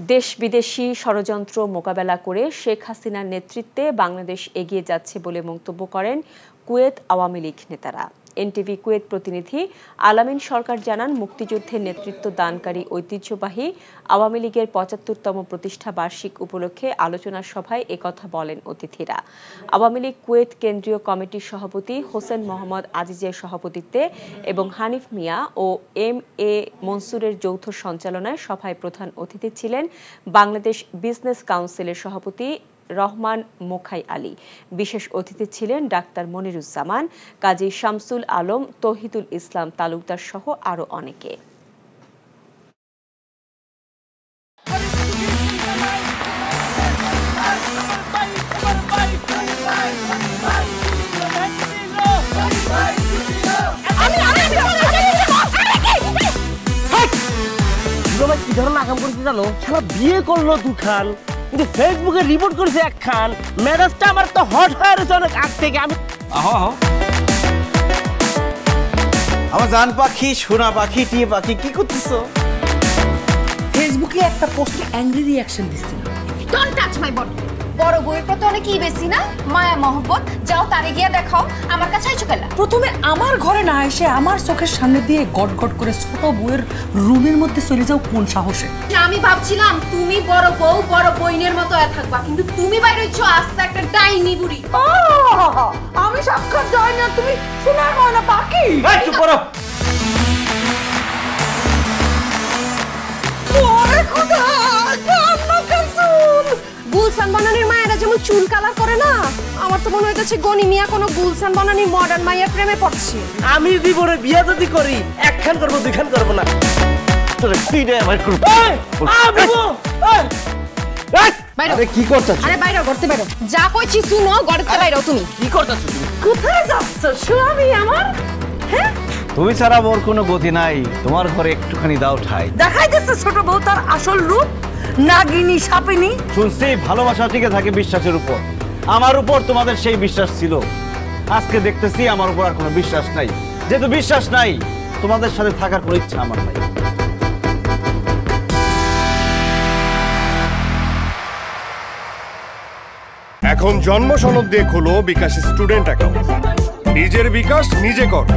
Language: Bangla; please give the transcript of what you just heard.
দেশ বিদেশি ষড়যন্ত্র মোকাবেলা করে শেখ হাসিনার নেতৃত্বে বাংলাদেশ এগিয়ে যাচ্ছে বলে মন্তব্য করেন কুয়েত আওয়ামী লীগ নেতারা। এনটিভি কুয়েত প্রতিনিধি আলামিন সরকার জানান, মুক্তিযুদ্ধের নেতৃত্ব দানকারী ঐতিহ্যবাহী আওয়ামী লীগের ৭৫তম প্রতিষ্ঠা বার্ষিক উপলক্ষে আলোচনা সভায় একথা বলেন অতিথিরা। আওয়ামী লীগ কুয়েত কেন্দ্রীয় কমিটির সভাপতি হোসেন মোহাম্মদ আজিজের সভাপতিত্বে এবং হানিফ মিয়া ও এম এ মনসুরের যৌথ সঞ্চালনায় সভায় প্রধান অতিথি ছিলেন বাংলাদেশ বিজনেস কাউন্সিলের সভাপতি রহমান মোখাই আলী। বিশেষ অতিথি ছিলেন ডাক্তার মনিরুজ্জামান, কাজী শামসুল আলম, তৌহিদুল ইসলাম তালুকদার সহ আরো অনেকে। কি ধরনের আকাম করেছে জানো? শালা বিয়ে করলো দুখান, কিন্তু ফেসবুকে রিপোর্ট করেছে একখান। মেজাজটা আমার তো হট হয়ে রয়েছে অনেক আগ থেকে। আমি আমার জান পাখি, সোনা পাখি, টিয়ে পাখি, কি করতেছো? ফেসবুকে একটা পোস্টে অ্যাংরি রিঅ্যাকশন দিচ্ছিল। Don't touch my body. বড় বউয়ের প্রতি অনেক কি বেশি না মায়া মহব্বত, যাও তারে গিয়া দেখাও। আমার কাছে আইছো কেলা? প্রথমে আমার ঘরে না এসে আমার চোখের সামনে দিয়ে গট গট করে ছোট বউয়ের রুমের মধ্যে চলে যাও কোন সাহসে? আমি ভাবছিলাম তুমি বড় বউ বড় বইনের মতো থাকবা, কিন্তু তুমি বাইরে হইছো আস্তে একটা ডাইনি বুড়ি। আমি সাক্ষাৎ ডাইনি আর তুমি সোনার ময়না পাখি। এই চুপ করো। ওরে খোদা, কান্না কাসুল। গুলশান বানানির মায়েরা যেমন চুল কালার করে না, আমার তো মনে হইতেছে গনি মিয়া কোনো গুলশান বানানির মডার্ন মায়ের প্রেমে পড়ছে। আমি জীবনে বিয়ে যদি করি একখান করবো, দুইখান করবো না। তোর তিনটা আমার করব। আরে কি করতেছ? আরে বাইরে করতে বাইরে যা কইছি শুনো, গড়তে বাইরে তুমি কি করতেছ তুমি? কোথায় যাচ্ছ স্বামী আমার? হ্যাঁ, তুমি ছাড়া মোর কোনো গতি নাই। তোমার ঘরে একটুখানি দাও ঠাই। দেখাই দিচ্ছে ছোট বউ তার আসল রূপ, নাগিনী সাপিনী। শুনছি ভালোবাসা টিকে থাকে বিশ্বাসের উপর। আমার উপর তোমাদের সেই বিশ্বাস ছিল, আজকে দেখতেছি আমার উপর আর কোনো বিশ্বাস নাই। যেহেতু বিশ্বাস নাই, তোমাদের সাথে থাকার কোনো ইচ্ছা আমার নাই। এখন জন্ম সনদ দিয়ে খোলো বিকাশ স্টুডেন্ট অ্যাকাউন্ট। নিজের বিকাশ নিজে কর।